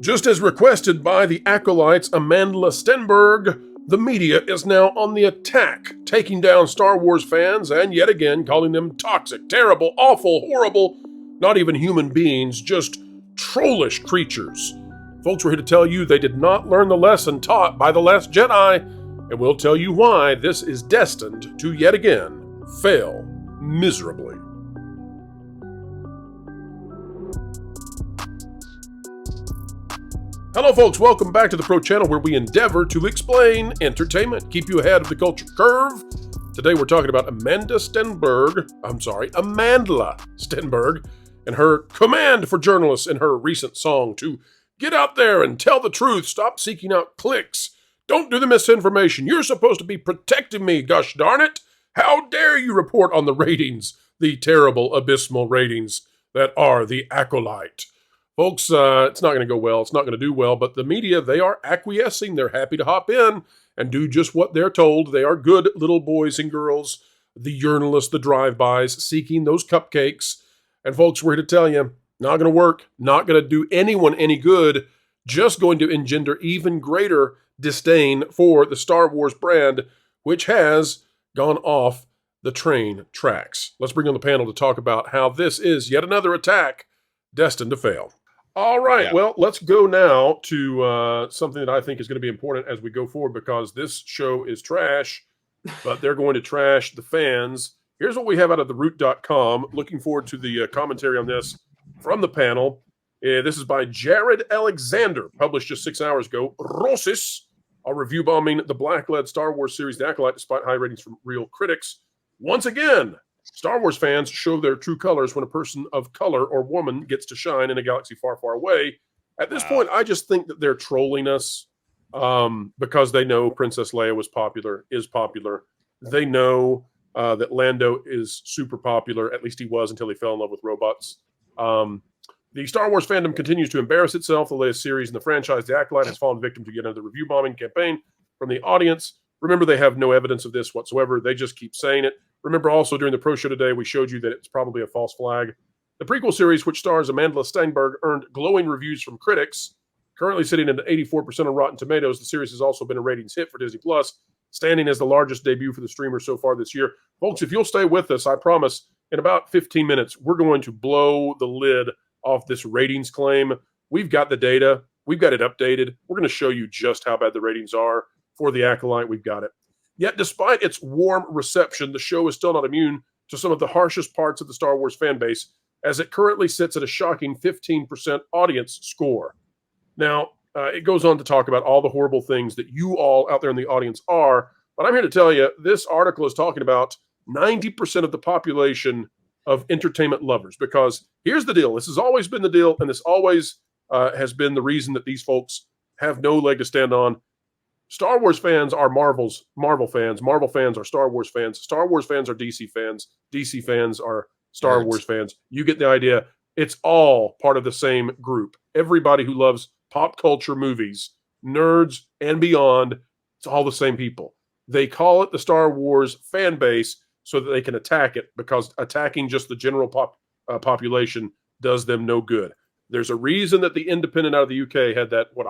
Just as requested by the Acolyte's Amandla Stenberg, the media is now on the attack, taking down Star Wars fans and yet again calling them toxic, terrible, awful, horrible, not even human beings, just trollish creatures. Folks, we're here to tell you they did not learn the lesson taught by The Last Jedi, and we'll tell you why this is destined to yet again fail miserably. Hello folks, welcome back to the Pro Channel where we endeavor to explain entertainment, keep you ahead of the culture curve. Today we're talking about Amandla Stenberg, and her command for journalists in her recent song to get out there and tell the truth, stop seeking out clicks, don't do the misinformation, you're supposed to be protecting me, gosh darn it. How dare you report on the ratings, the terrible, abysmal ratings that are the Acolyte. Folks, it's not going to go well. It's not going to do well, but the media, they are acquiescing. They're happy to hop in and do just what they're told. They are good little boys and girls, the journalists, the drive-bys, seeking those cupcakes. And folks, we're here to tell you, not going to work, not going to do anyone any good, just going to engender even greater disdain for the Star Wars brand, which has gone off the train tracks. Let's bring on the panel to talk about how this is yet another attack destined to fail. All right, Well, let's go now to something that I think is going to be important as we go forward, because this show is trash, but they're going to trash the fans. Here's what we have out of theroot.com. Looking forward to the commentary on this from the panel. This is by Jared Alexander, published just 6 hours ago. Rosis are review bombing the black-led Star Wars series The Acolyte despite high ratings from real critics. Once again, Star Wars fans show their true colors when a person of color or woman gets to shine in a galaxy far, far away. At this point, I just think that they're trolling us because they know Princess Leia is popular. They know that Lando is super popular. At least he was until he fell in love with robots. The Star Wars fandom continues to embarrass itself. The latest series in the franchise, The Acolyte, has fallen victim to yet another review bombing campaign from the audience. Remember, they have no evidence of this whatsoever. They just keep saying it. Remember also during the Pro Show today, we showed you that it's probably a false flag. The prequel series, which stars Amandla Stenberg, earned glowing reviews from critics. Currently sitting at 84% on Rotten Tomatoes, the series has also been a ratings hit for Disney+, standing as the largest debut for the streamer so far this year. Folks, if you'll stay with us, I promise, in about 15 minutes, we're going to blow the lid off this ratings claim. We've got the data. We've got it updated. We're going to show you just how bad the ratings are for The Acolyte. We've got it. Yet, despite its warm reception, the show is still not immune to some of the harshest parts of the Star Wars fan base, as it currently sits at a shocking 15% audience score. Now, it goes on to talk about all the horrible things that you all out there in the audience are, but I'm here to tell you, this article is talking about 90% of the population of entertainment lovers, because here's the deal. This has always been the deal, and this always has been the reason that these folks have no leg to stand on. Star Wars fans are Marvel fans. Marvel fans are Star Wars fans. Star Wars fans are DC fans. DC fans are Star Wars fans. You get the idea. It's all part of the same group. Everybody who loves pop culture movies, nerds and beyond, it's all the same people. They call it the Star Wars fan base so that they can attack it, because attacking just the general population does them no good. There's a reason that the Independent out of the UK had that, what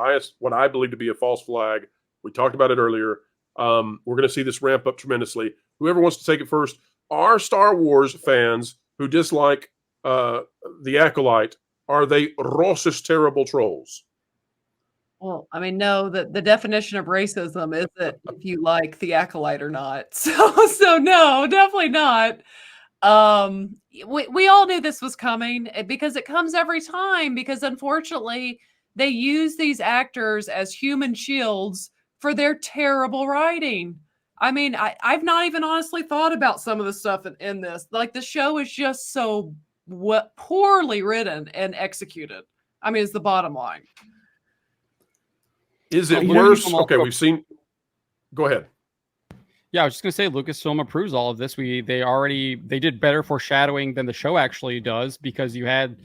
I believe to be a false flag. We talked about it earlier. We're going to see this ramp up tremendously. Whoever wants to take it first. Are Star Wars fans who dislike The Acolyte, are they racist, terrible trolls? Well, I mean, no, the definition of racism isn't if you like The Acolyte or not. So no, definitely not. We all knew this was coming, because it comes every time, because unfortunately they use these actors as human shields for their terrible writing. I mean, I've not even honestly thought about some of the stuff in this. Like, the show is just so poorly written and executed. I mean, it's the bottom line. Is it worse? Okay, we've seen. Go ahead. Yeah, I was just gonna say Lucasfilm approves all of this. They did better foreshadowing than the show actually does, because you had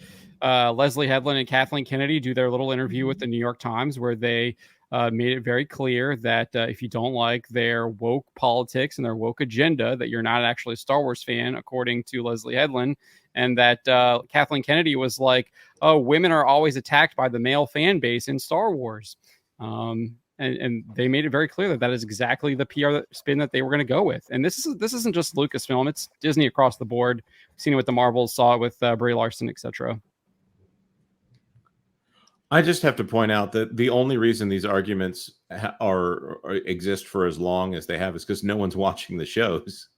Leslie Headland and Kathleen Kennedy do their little interview with the New York Times, where they made it very clear that if you don't like their woke politics and their woke agenda, that you're not actually a Star Wars fan, according to Leslie Headland. and that Kathleen Kennedy was like, "Oh, women are always attacked by the male fan base in Star Wars," and they made it very clear that that is exactly the PR spin that they were going to go with. And this isn't just Lucasfilm; it's Disney across the board. We've seen it with the Marvels, saw it with Brie Larson, etc. I just have to point out that the only reason these arguments exist for as long as they have is because no one's watching the shows.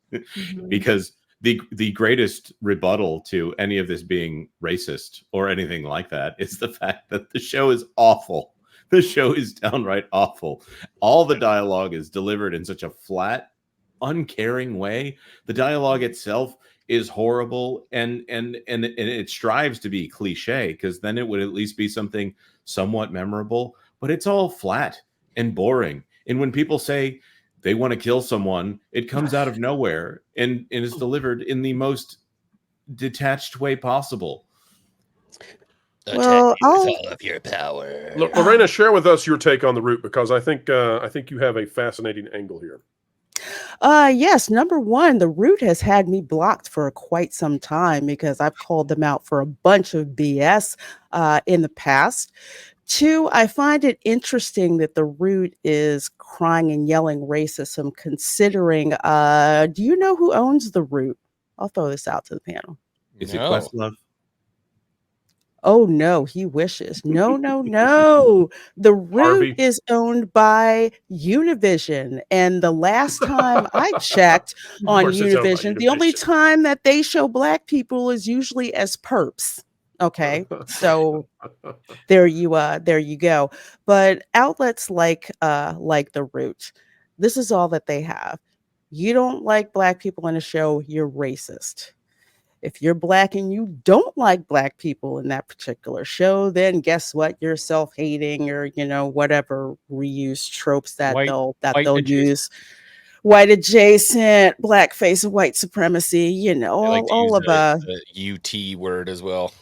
Because the greatest rebuttal to any of this being racist or anything like that is the fact that the show is awful. The show is downright awful. All the dialogue is delivered in such a flat, uncaring way. The dialogue itself is horrible, and it strives to be cliche, because then it would at least be something somewhat memorable, but it's all flat and boring. And when people say they want to kill someone, it comes out of nowhere and is delivered in the most detached way possible. Well, all of your power. Lorena, share with us your take on the route, because I think you have a fascinating angle here. Yes, number one, the root has had me blocked for quite some time because I've called them out for a bunch of BS in the past. Two, I find it interesting that the root is crying and yelling racism, considering, do you know who owns the root? I'll throw this out to the panel. Is it Questlove? Oh, no, he wishes. No, no, no. The root is owned by Univision. And the last time I checked on Univision, the only time that they show Black people is usually as perps. Okay, so there you go. But outlets like the root, this is all that they have. You don't like Black people in a show, you're racist. If you're Black and you don't like Black people in that particular show, then guess what? You're self-hating, or whatever reused tropes that they'll use. White adjacent, blackface, white supremacy. All of the UT word as well.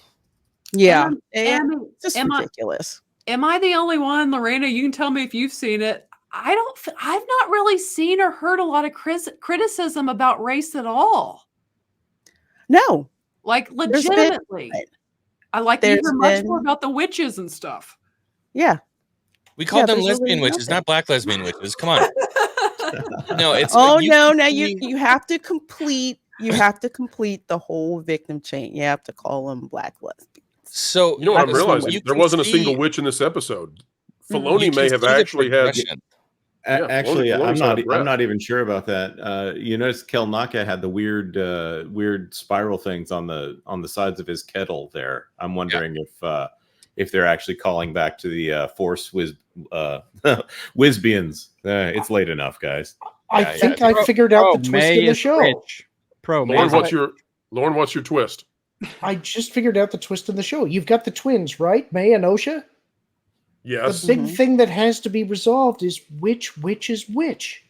Yeah, it's just ridiculous. Am I the only one, Lorena? You can tell me if you've seen it. I've not really seen or heard a lot of criticism about race at all. No, like legitimately. I like to hear much more about the witches and stuff. Yeah, we call them lesbian witches, not Black lesbian witches. Come on. No, it's no. Now you have to complete. You have to complete the whole victim chain. You have to call them Black lesbians. So I'm realizing there wasn't a single witch in this episode. Filoni may have actually had. Actually, I'm not even sure about that. You notice Kel Naka had the weird spiral things on the sides of his kettle there. I'm wondering if they're actually calling back to the Force Whizbians. It's late enough, guys. I think I figured out the twist in the show. Lauren, what's your twist? I just figured out the twist in the show. You've got the twins, right? May and Osha? Yes. The big thing that has to be resolved is which is which.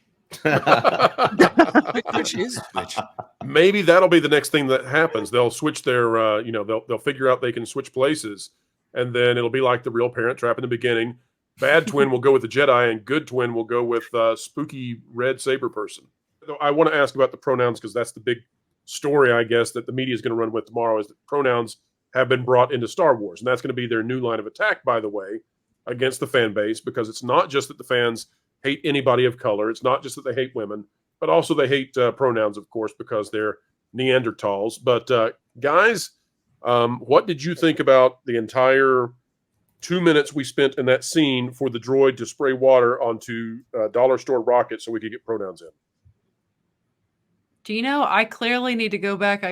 Which is which? Maybe that'll be the next thing that happens. They'll switch their, they'll figure out they can switch places, and then it'll be like the Real Parent Trap in the beginning. Bad twin will go with the Jedi, and good twin will go with spooky red saber person. I want to ask about the pronouns, because that's the big story, I guess, that the media is going to run with tomorrow, is that pronouns have been brought into Star Wars. And that's going to be their new line of attack, by the way, against the fan base, because it's not just that the fans hate anybody of color. It's not just that they hate women, but also they hate pronouns, of course, because they're Neanderthals. But guys, what did you think about the entire 2 minutes we spent in that scene for the droid to spray water onto dollar store rockets so we could get pronouns in? Dino, I clearly need to go back.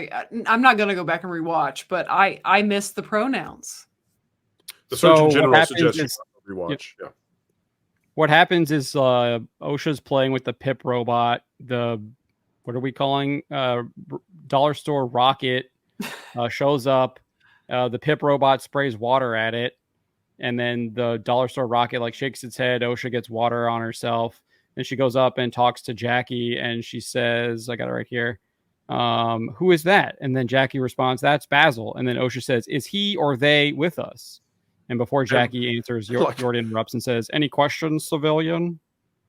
I'm not going to go back and rewatch, but I missed the pronouns. The Surgeon General suggests rewatch. Yeah. What happens is OSHA's playing with the Pip robot. What are we calling? Dollar store rocket shows up. The Pip robot sprays water at it, and then the dollar store rocket shakes its head. OSHA gets water on herself. Then she goes up and talks to Jackie, and she says, I got it right here. Who is that? And then Jackie responds, that's Basil. And then OSHA says, is he or they with us? And before Jackie answers, Jordan interrupts and says, any questions, civilian?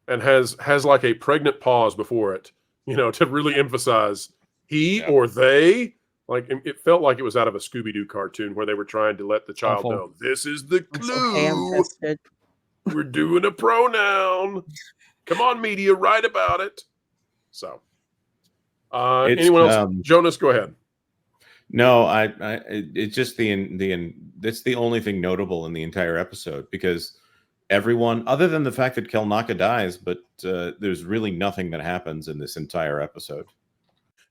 And has like a pregnant pause before it, to really emphasize he or they. Like it felt like it was out of a Scooby-Doo cartoon where they were trying to let the child Awful. know this is the I'm so clue. ham-fisted. We're doing a pronoun. Come on, media, write about it. So, anyone else? Jonas, go ahead. No, it's just that's the only thing notable in the entire episode, because everyone, other than the fact that Kelnaka dies, but there's really nothing that happens in this entire episode.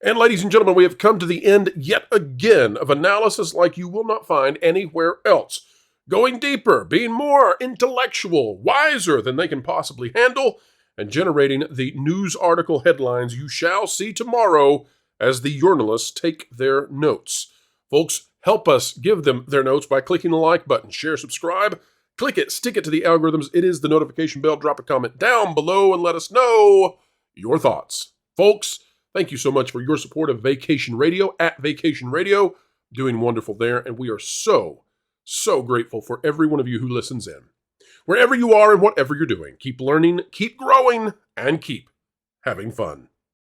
And ladies and gentlemen, we have come to the end yet again of analysis like you will not find anywhere else. Going deeper, being more intellectual, wiser than they can possibly handle, and generating the news article headlines you shall see tomorrow as the journalists take their notes. Folks, help us give them their notes by clicking the like button, share, subscribe, click it, stick it to the algorithms. It is the notification bell. Drop a comment down below and let us know your thoughts. Folks, thank you so much for your support of Vacation Radio at Vacation Radio. Doing wonderful there, and we are so grateful for every one of you who listens in. Wherever you are and whatever you're doing, keep learning, keep growing, and keep having fun.